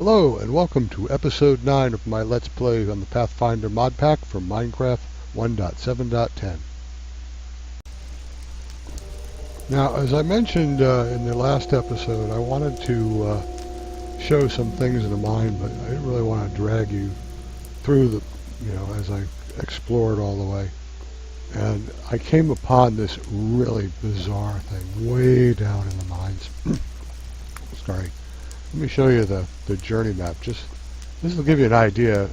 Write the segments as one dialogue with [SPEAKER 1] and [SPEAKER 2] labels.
[SPEAKER 1] Hello and welcome to episode 9 of my Let's Play on the Pathfinder mod pack for Minecraft 1.7.10. Now, as I mentioned in the last episode, I wanted to show some things in the mine, but I didn't really want to drag you through the, as I explored all the way. And I came upon this really bizarre thing way down in the mines. Sorry. Let me show you the journey map. This will give you an idea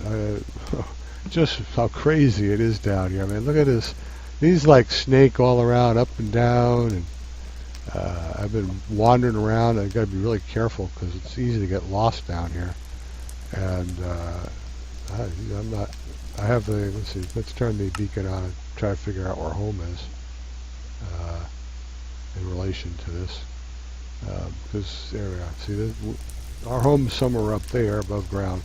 [SPEAKER 1] just how crazy it is down here. I mean, look at this. These like snake all around, up and down, and I've been wandering around. I've got to be really careful because it's easy to get lost down here. And I have the, let's see, let's turn the beacon on and try to figure out where home is in relation to this. Because there we are. See, our home's somewhere up there above ground,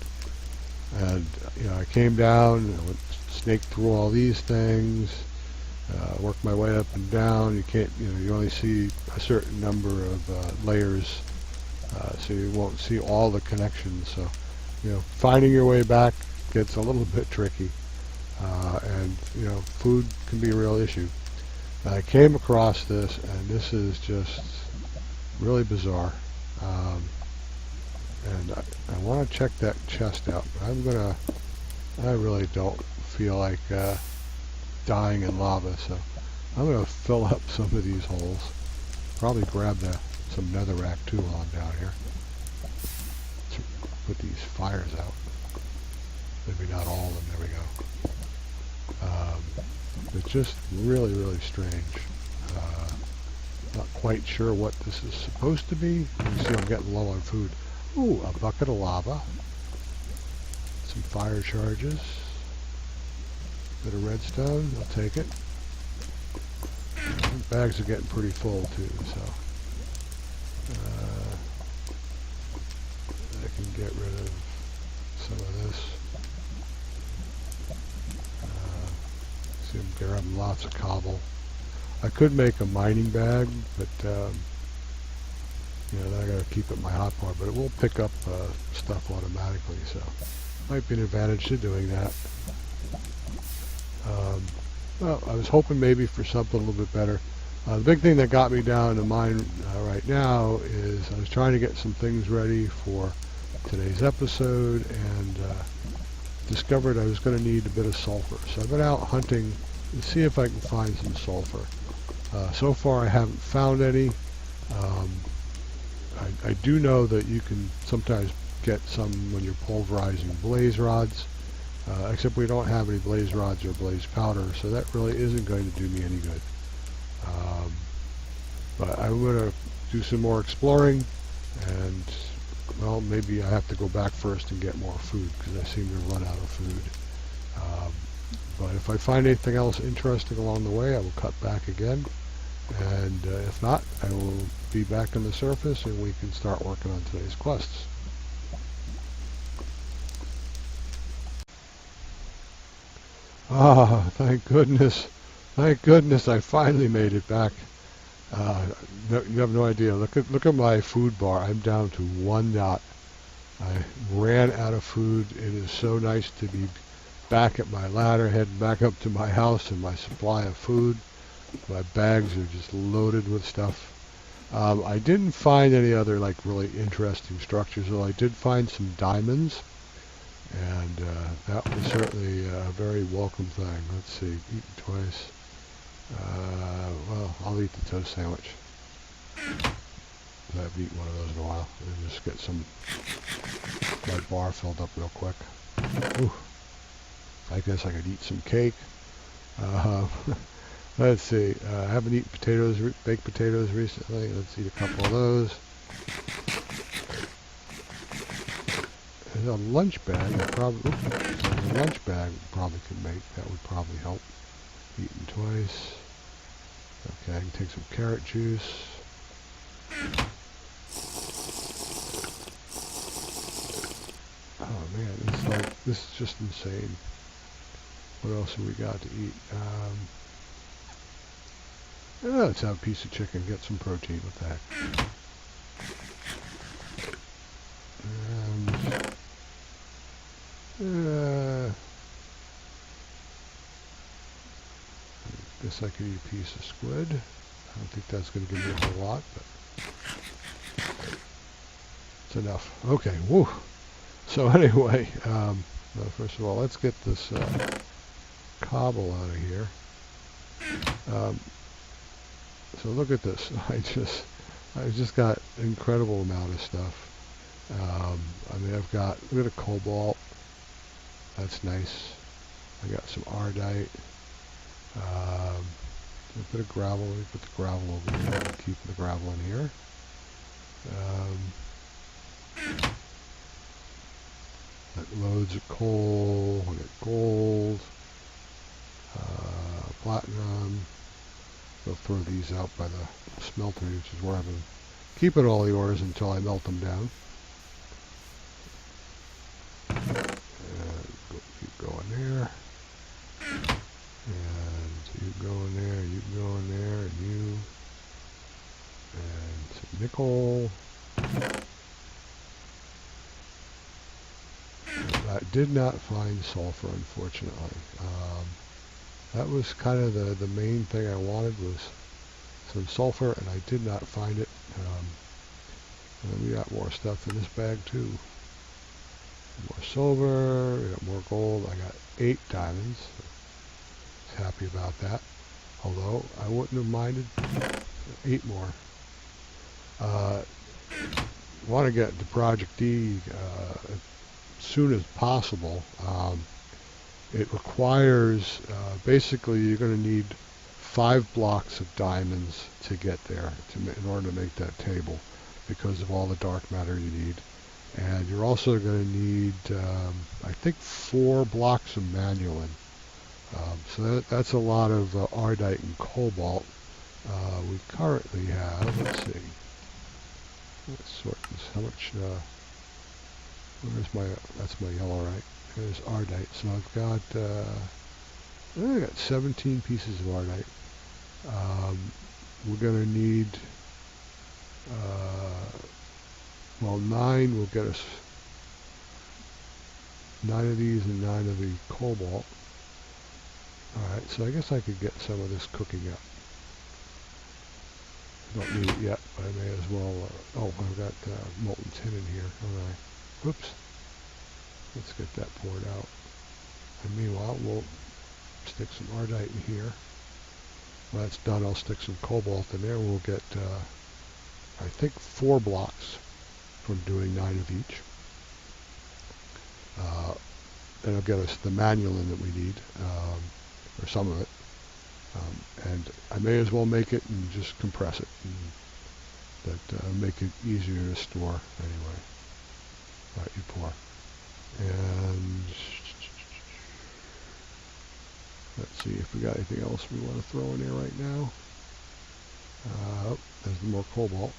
[SPEAKER 1] and I came down and I went snaked through all these things, worked my way up and down. You can't, you only see a certain number of layers, so you won't see all the connections. So, finding your way back gets a little bit tricky, and food can be a real issue. I came across this, and this is just really bizarre, and I want to check that chest out, but I really don't feel like dying in lava, so I'm gonna fill up some of these holes, probably grab some netherrack too while I'm down here to put these fires out. Maybe not all of them. There we go. It's just really, really strange. Not quite sure what this is supposed to be. You can see I'm getting low on food. Ooh, a bucket of lava. Some fire charges. Bit of redstone. I'll take it. The bags are getting pretty full too, so I can get rid of some of this. See, I'm grabbing lots of cobble. I could make a mining bag, but then I got to keep it in my hotbar. But it will pick up stuff automatically, so might be an advantage to doing that. Well, I was hoping maybe for something a little bit better. The big thing that got me down to mine right now is I was trying to get some things ready for today's episode, and discovered I was going to need a bit of sulfur. So I've been out hunting to see if I can find some sulfur. So far I haven't found any. I do know that you can sometimes get some when you're pulverizing blaze rods, except we don't have any blaze rods or blaze powder, so that really isn't going to do me any good. But I'm going to do some more exploring, and well, maybe I have to go back first and get more food because I seem to run out of food. But if I find anything else interesting along the way, I will cut back again. And if not, I will be back on the surface and we can start working on today's quests. Ah, thank goodness. Thank goodness I finally made it back. You have no idea. Look at my food bar. I'm down to 1 dot. I ran out of food. It is so nice to be back at my ladder, heading back up to my house and my supply of food. My bags are just loaded with stuff. I didn't find any other like really interesting structures, though I did find some diamonds, and that was certainly a very welcome thing. Let's see, eaten twice. Well, I'll eat the toast sandwich. I haven't eaten one of those in a while. And just get my bar filled up real quick. Ooh. I guess I could eat some cake. Let's see. I haven't eaten baked potatoes recently. Let's eat a couple of those. There's a lunch bag. There's a lunch bag probably could make. That would probably help. Eaten twice. Okay, I can take some carrot juice. Oh man, this is just insane. What else have we got to eat? Let's have a piece of chicken, get some protein. What the heck? And I guess I could eat a piece of squid. I don't think that's going to give me a whole lot, but it's enough. Okay, woo. So anyway, well, first of all, let's get this cobble out of here. So look at this. I just got an incredible amount of stuff. I mean, I've got, look at a cobalt. That's nice. I got some ardite. A bit of gravel. Let me put the gravel over here. I'll keep the gravel in here. Got loads of coal. I got gold. Platinum. I'll throw these out by the smeltery, which is where I've been keeping all the ores until I melt them down. Keep going there. And you go in there, you go in there, and you. And some nickel. I did not find sulfur, unfortunately. That was kind of the main thing I wanted, was some sulfur, and I did not find it. And we got more stuff in this bag too. More silver, we got more gold. I got 8 diamonds. Happy about that. Although I wouldn't have minded 8 more. Want to get to Project D as soon as possible. It requires, basically you're going to need 5 blocks of diamonds to get there in order to make that table, because of all the dark matter you need. And you're also going to need, I think, 4 blocks of manulin. So that's a lot of ardite and cobalt. We currently have, let's see, let's sort this, how much, where's my, that's my yellow, right? There's ardite. So I've got, I got 17 pieces of ardite. We're going to need, well, 9 will get us 9 of these and 9 of the cobalt. Alright, so I guess I could get some of this cooking up. I don't need it yet, but I may as well, oh, I've got molten tin in here. Alright, whoops. Let's get that poured out. And meanwhile, we'll stick some ardite in here. When that's done, I'll stick some cobalt in there. We'll get, I think, 4 blocks from doing 9 of each. That'll get us the manulin that we need, or some of it. And I may as well make it and just compress it. And that make it easier to store anyway. Alright, you pour. And let's see if we got anything else we want to throw in there right now. There's more cobalt.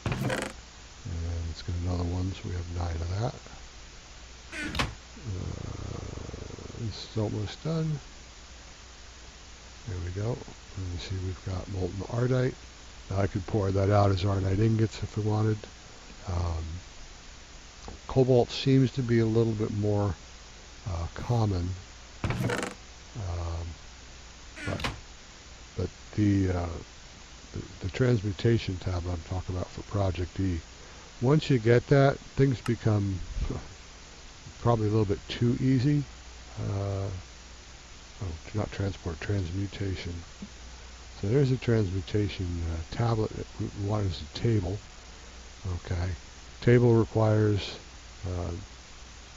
[SPEAKER 1] And let's get another one, so we have 9 of that. This is almost done. There we go. And you see we've got molten ardite. Now I could pour that out as ardite ingots if we wanted. Cobalt seems to be a little bit more common, but the transmutation tab I'm talking about for Project E, once you get that, things become probably a little bit too easy. Oh, not transport, transmutation. So there's a transmutation tablet that we want as a table. Okay, table requires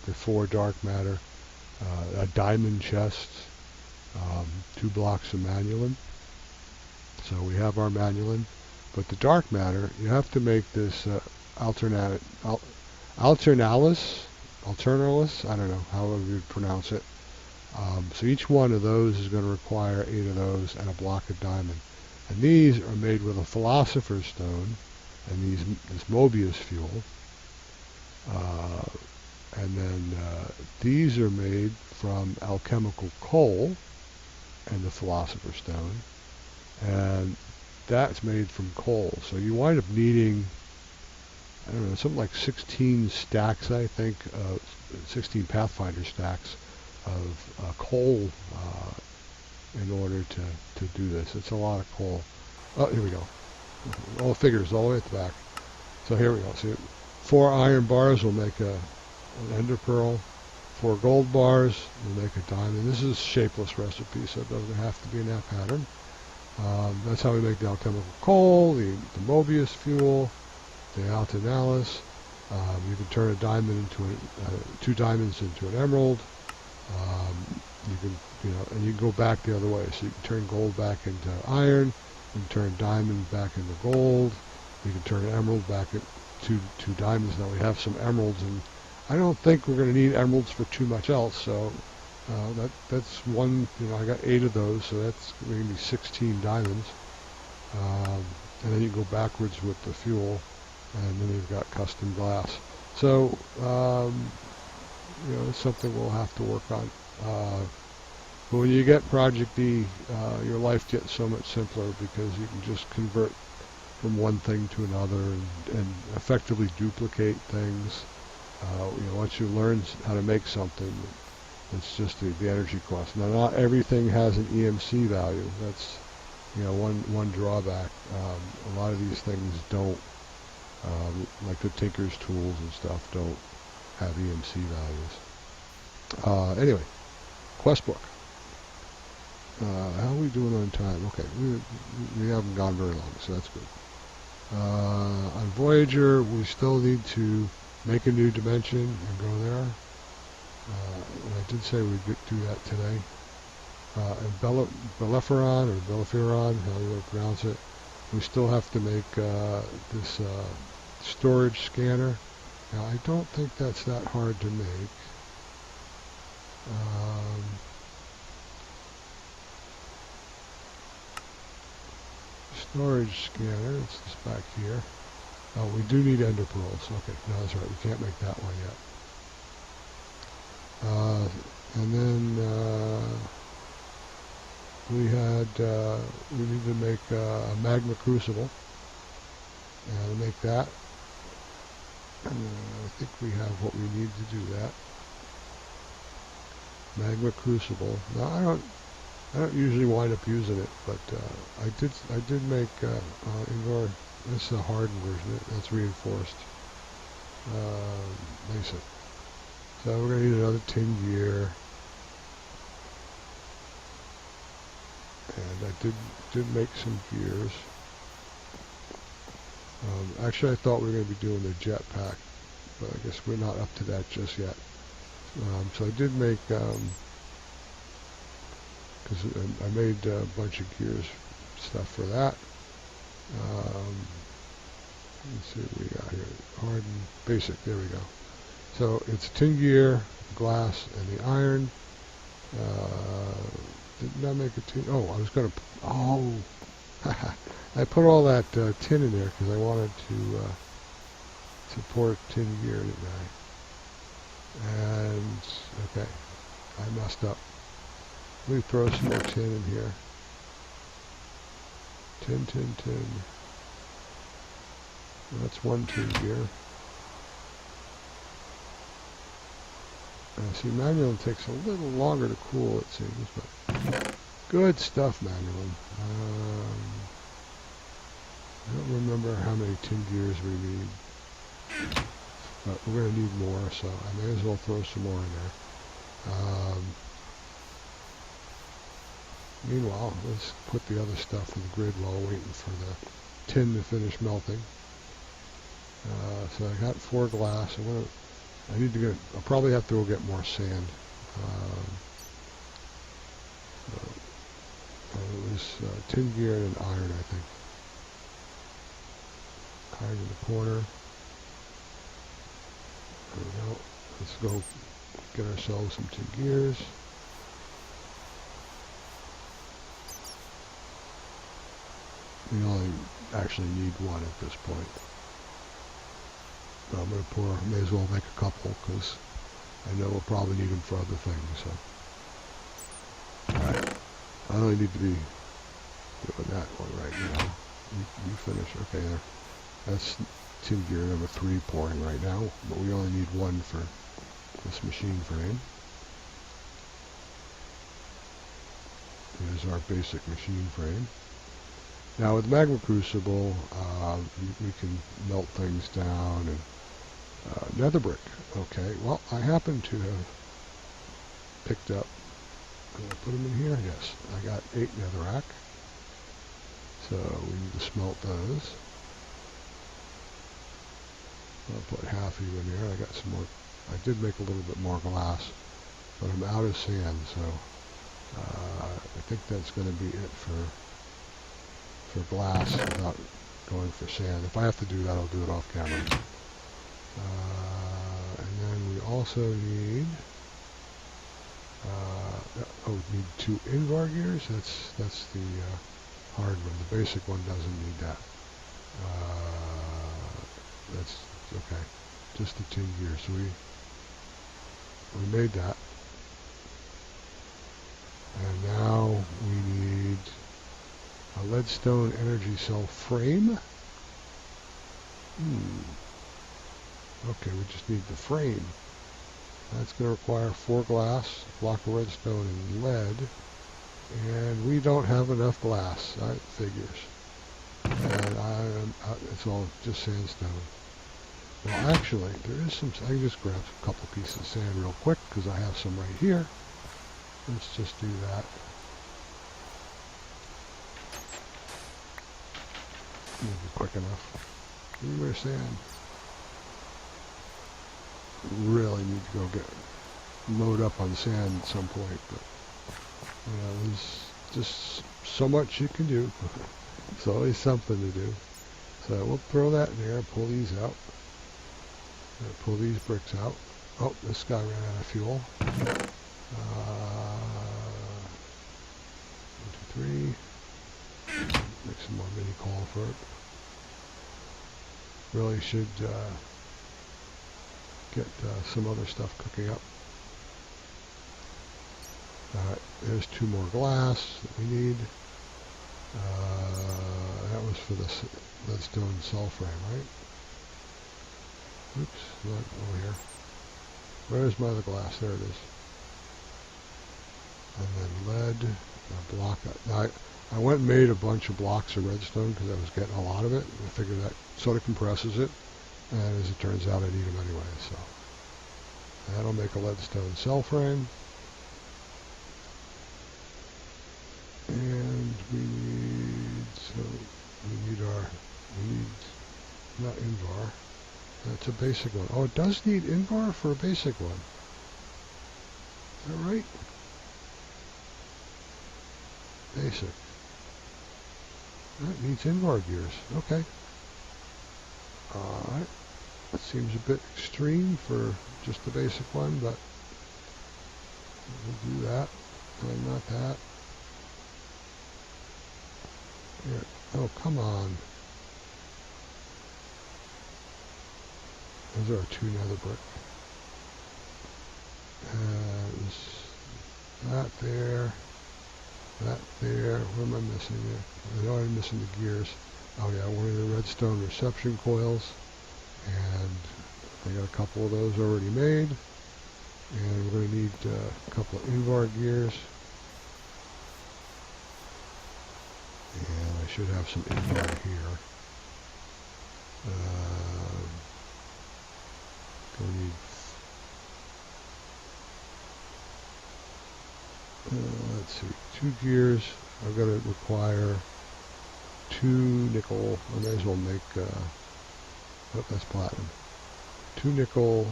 [SPEAKER 1] the 4 dark matter, a diamond chest, 2 blocks of manulin. So we have our manulin, but the dark matter, you have to make this alternalis, I don't know, however you pronounce it. So each one of those is going to require 8 of those and a block of diamond. And these are made with a philosopher's stone and this Mobius fuel. And then these are made from alchemical coal and the philosopher's stone. And that's made from coal. So you wind up needing I don't know, something like 16 stacks, I think, 16 Pathfinder stacks of coal in order to do this. It's a lot of coal. Oh, here we go. All the figures all the way at the back. So here we go. See, 4 iron bars will make an ender pearl. 4 gold bars will make a diamond. This is a shapeless recipe, so it doesn't have to be in that pattern. That's how we make the alchemical coal, the Mobius fuel, the altinalis. You can turn a diamond into 2 diamonds into an emerald. You can, and you can go back the other way. So you can turn gold back into iron. You can turn diamond back into gold. You can turn emerald back into 2 diamonds. Now we have some emeralds, and I don't think we're going to need emeralds for too much else. So that's one. I got 8 of those, so that's going to be 16 diamonds. And then you go backwards with the fuel, and then you've got custom glass. So it's something we'll have to work on. But when you get Project D, your life gets so much simpler because you can just convert from one thing to another and effectively duplicate things. Once you learn how to make something, it's just the energy cost. Now, not everything has an EMC value. That's one drawback. A lot of these things don't, like the Tinker's tools and stuff, don't have EMC values. Anyway, quest book. How are we doing on time? Okay, we haven't gone very long, so that's good. On Voyager, we still need to make a new dimension and go there. And I did say we'd do that today. And Bellefiron, or Bellefiron, how you pronounce it, we still have to make this storage scanner. Now, I don't think that's that hard to make. Storage scanner, it's this back here. Oh, we do need ender pearls. Okay, no, that's right. We can't make that one yet. And then we need to make a magma crucible. And to make that, I think we have what we need to do that. Magma crucible. Now I don't usually wind up using it, but I did make Ingvar. This is a hardened version. That's reinforced. Mason. So we're going to need another tin gear. And I did make some gears. Actually, I thought we were going to be doing the jetpack, but I guess we're not up to that just yet. So I did make, because I made a bunch of gears stuff for that. Let's see what we got here. Hardened, basic, there we go. So it's tin gear, glass, and the iron. Did not make a tin. Oh, I was going to. Oh, I put all that tin in there because I wanted to support tin gear, didn't I? And okay, I messed up. Let me throw some more tin in here. Tin. That's one tin gear. See, manual takes a little longer to cool, it seems, but good stuff, manual. I don't remember how many tin gears we need, but we're going to need more, so I may as well throw some more in there. Meanwhile, let's put the other stuff in the grid while waiting for the tin to finish melting. So I got 4 glass. I need to get. I'll probably have to go get more sand. It was tin gear and iron, I think. Iron in the corner. There we go. Let's go get ourselves some tin gears. We only actually need 1 at this point. But I'm going to may as well make a couple because I know we'll probably need them for other things. So, alright. I only need to be doing that one right now. You finish. Okay, there. That's tin gear number 3 pouring right now, but we only need 1 for this machine frame. Here's our basic machine frame. Now with magma crucible, we can melt things down and nether brick. Okay, well, I happen to have picked up, I'm going to put them in here, yes, I got 8 netherrack, so we need to smelt those. I'll put half of you in there. I got some more, I did make a little bit more glass, but I'm out of sand, so I think that's going to be it for glass without going for sand. If I have to do that, I'll do it off camera. And then we also need we need 2 invar gears. That's the hard one. The basic one doesn't need that. That's okay. Just the tin gears. So we made that. And now we need a leadstone energy cell frame. Okay, we just need the frame. That's going to require 4 glass, block of redstone, and lead. And we don't have enough glass. That figures. And it's all just sandstone. Well, actually, there is some. I can just grab a couple pieces of sand real quick because I have some right here. Let's just do that. It'll be quick enough. Anywhere sand. Really need to go get load up on sand at some point, but there's just so much you can do. It's always something to do. So we'll throw that in there, pull these out. Pull these bricks out. Oh, this guy ran out of fuel. 1, 2, 3. Make some more mini coal for it. Really should get some other stuff cooking up. Alright, there's 2 more glass that we need. That was for the leadstone cell frame, right? Oops, not over here. Where's my other glass? There it is. And then lead, a block. Now I went and made a bunch of blocks of redstone because I was getting a lot of it. I figured that sort of compresses it. And as it turns out, I need them anyway. So that'll make a leadstone cell frame. And we need not invar. That's a basic one. Oh, it does need invar for a basic one. Is that right? Basic. That needs invar gears. Okay. Alright. That seems a bit extreme for just the basic one, but we'll do that. And not that. Here. Oh, come on. Those are 2 nether brick. That there. That there. What am I missing there? I know I'm missing the gears. Oh yeah, one of the redstone reception coils. And I got a couple of those already made. And we're going to need a couple of invar gears. And I should have some invar here. We'll need let's see, 2 gears. I've got to require 2 nickel. I may as well make oh, that's platinum. 2 nickel,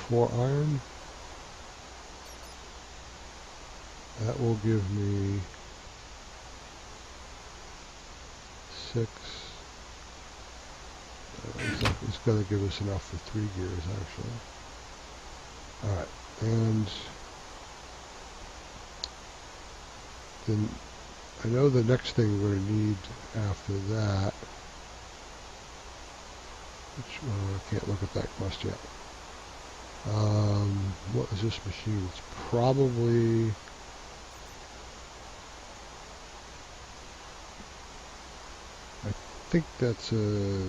[SPEAKER 1] 4 iron. That will give me 6. It's going to give us enough for 3 gears, actually. Alright, and then I know the next thing we're going to need after that, which I can't look at that quest yet. What is this machine? It's probably think that's the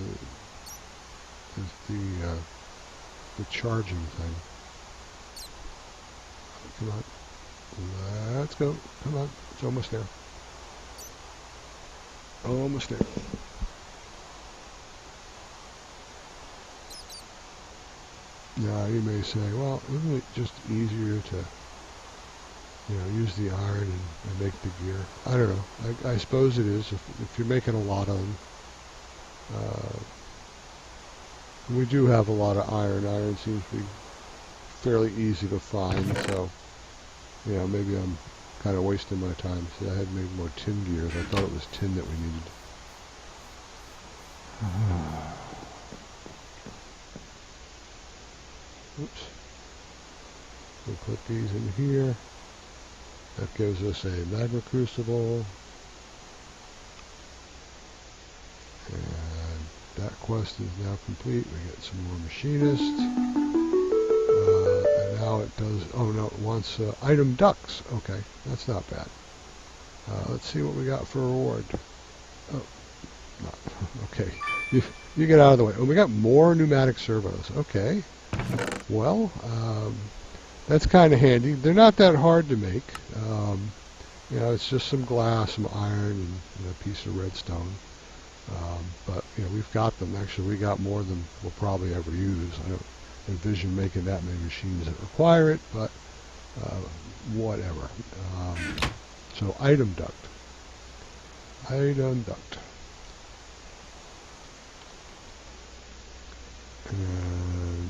[SPEAKER 1] charging thing. Come on. Let's go. Come on. It's almost there. Almost there. Now you may say, well, isn't it just easier to, use the iron and make the gear? I don't know. I suppose it is if you're making a lot of them. We do have a lot of iron. Iron seems to be fairly easy to find, so maybe I'm kind of wasting my time. See, I had made more tin gears. I thought it was tin that we needed. Oops. We'll put these in here. That gives us a magma crucible. And that quest is now complete. We get some more machinists. And now it does, oh no, it wants item ducts. Okay, that's not bad. Let's see what we got for reward. Oh, not, okay. You get out of the way. Oh, we got more pneumatic servos. Okay. Well, that's kind of handy. They're not that hard to make. It's just some glass, some iron, and a piece of redstone. But we've got them. Actually, we got more than we'll probably ever use. I don't envision making that many machines that require it, but whatever. So item duct. Item duct. And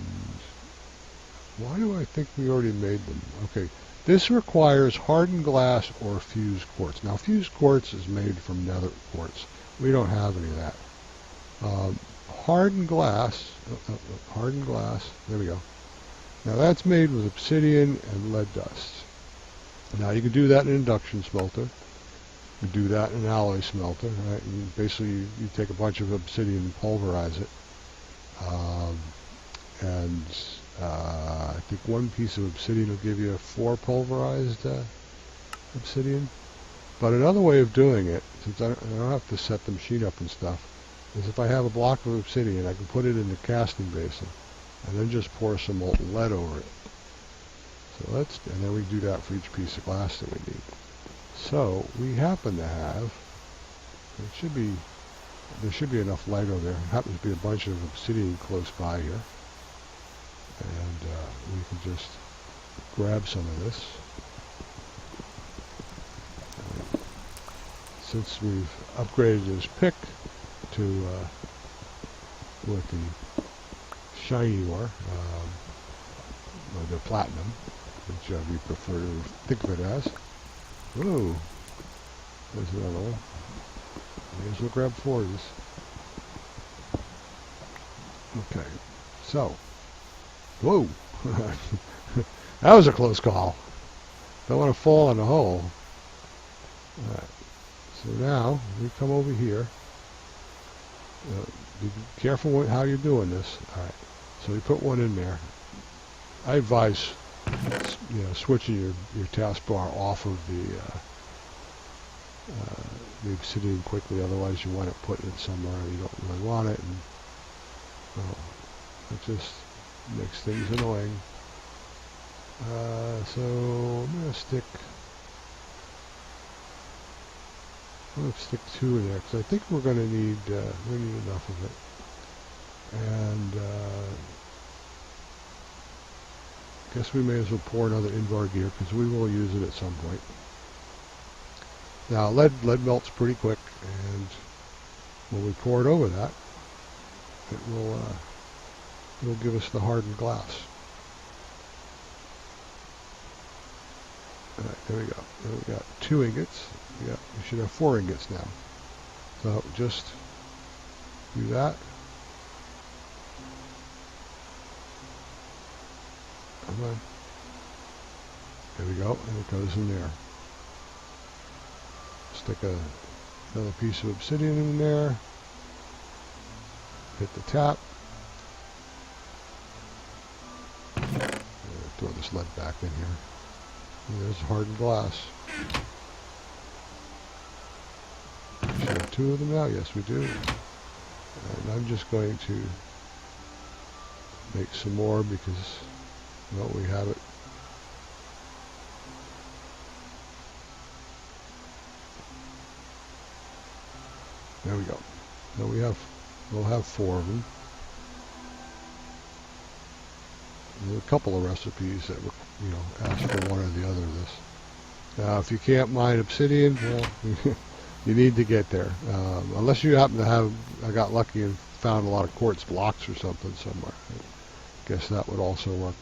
[SPEAKER 1] why do I think we already made them? Okay, this requires hardened glass or fused quartz. Now, fused quartz is made from nether quartz. We don't have any of that. Hardened glass, hardened glass, there we go. Now that's made with obsidian and lead dust. Now you can do that in an induction smelter. You can do that in an alloy smelter, right? And basically you take a bunch of obsidian and pulverize it. I think one piece of obsidian will give you 4 pulverized obsidian. But another way of doing it, since I don't have to set the machine up and stuff, is if I have a block of obsidian, I can put it in the casting basin and then just pour some molten lead over it. So and then we do that for each piece of glass that we need. So we happen to have, there should be enough lead over there. There happens to be a bunch of obsidian close by here. And we can just grab some of this. Since we've upgraded his pick to with the shiny ore, or the platinum, which we prefer to think of it as. Whoa, there's another one. May as well grab 4 of these. Okay, so, whoa, that was a close call. Don't want to fall in the hole. All right. So now we come over here. Be careful how you're doing this. All right. So you put one in there. I advise, switching your taskbar off of the obsidian quickly. Otherwise, you want to put it somewhere you don't really want it, and it just makes things annoying. So I'm gonna stick 2 in there because I think we're going to need enough of it. And guess we may as well pour another into our gear because we will use it at some point. Now lead melts pretty quick, and when we pour it over that, it'll give us the hardened glass. All right, there we go. There we got 2 ingots. Yeah, we should have 4 ingots now. So just do that. Come on. There we go, and it goes in there. Stick another piece of obsidian in there. Hit the tap. Throw this lead back in here. And there's hardened glass. We should have 2 of them now. Yes, we do. And I'm just going to make some more because, well, we have it. There we go. Now we'll have 4 of them. There's a couple of recipes that, you know, ask for one or the other of this. Now, if you can't mine obsidian, well, you need to get there. Unless you happen to have, I got lucky and found a lot of quartz blocks or something somewhere. I guess that would also work.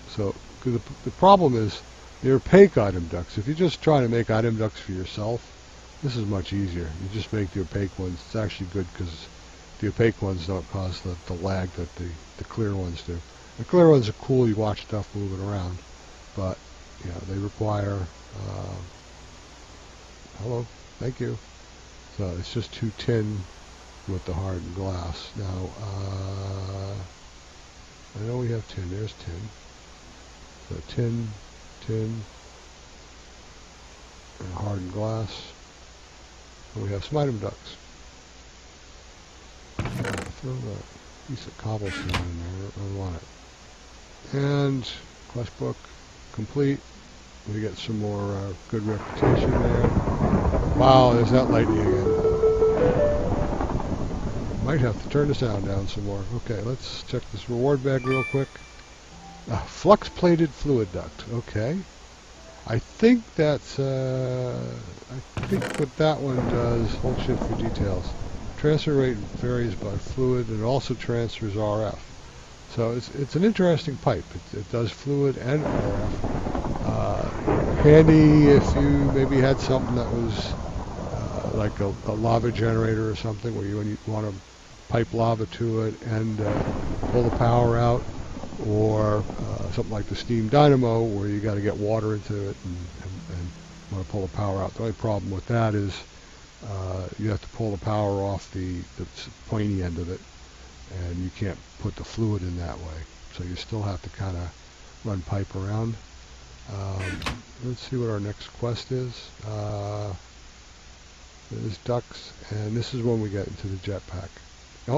[SPEAKER 1] So the problem is the opaque item ducts. If you just try to make item ducts for yourself, this is much easier. You just make the opaque ones. It's actually good because the opaque ones don't cause the lag that the clear ones do. The clear ones are cool. You watch stuff moving around, but you know, they require. Hello, thank you. So it's just 2 tin with the hardened glass. Now, I know we have tin. There's tin. So tin, and hardened glass. And we have some item ducts. Throw a piece of cobblestone in there. I want it. And quest book complete. We get some more good reputation there. Wow, there's that lightning again. Might have to turn the sound down some more. Okay, let's check this reward bag real quick. Flux-plated fluid duct. Okay. I think that's, I think what that one does, hold shift for details. Transfer rate varies by fluid and it also transfers RF. So it's an interesting pipe. It does fluid and RF. Handy if you maybe had something that was like a lava generator or something where you want to pipe lava to it and pull the power out, or something like the steam dynamo where you got to get water into it and want to pull the power out. The only problem with that is you have to pull the power off the pointy end of it, and you can't put the fluid in that way. So you still have to kind of run pipe around. Let's see what our next quest is. There's ducks, and this is when we get into the jetpack.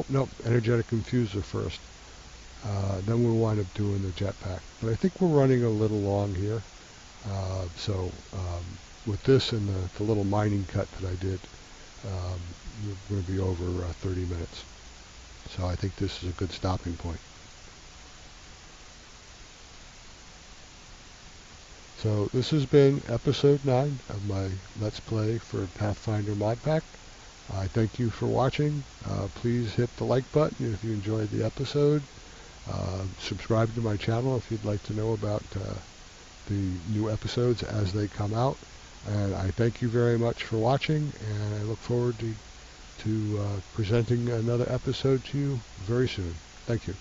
[SPEAKER 1] Nope, energetic infuser first. Then we'll wind up doing the jetpack. But I think we're running a little long here. So with this and the little mining cut that I did, we're going to be over 30 minutes. So I think this is a good stopping point. So this has been episode 9 of my Let's Play for Pathfinder Mod Pack. I thank you for watching. Please hit the like button if you enjoyed the episode. Subscribe to my channel if you'd like to know about the new episodes as they come out. And I thank you very much for watching, and I look forward to presenting another episode to you very soon. Thank you.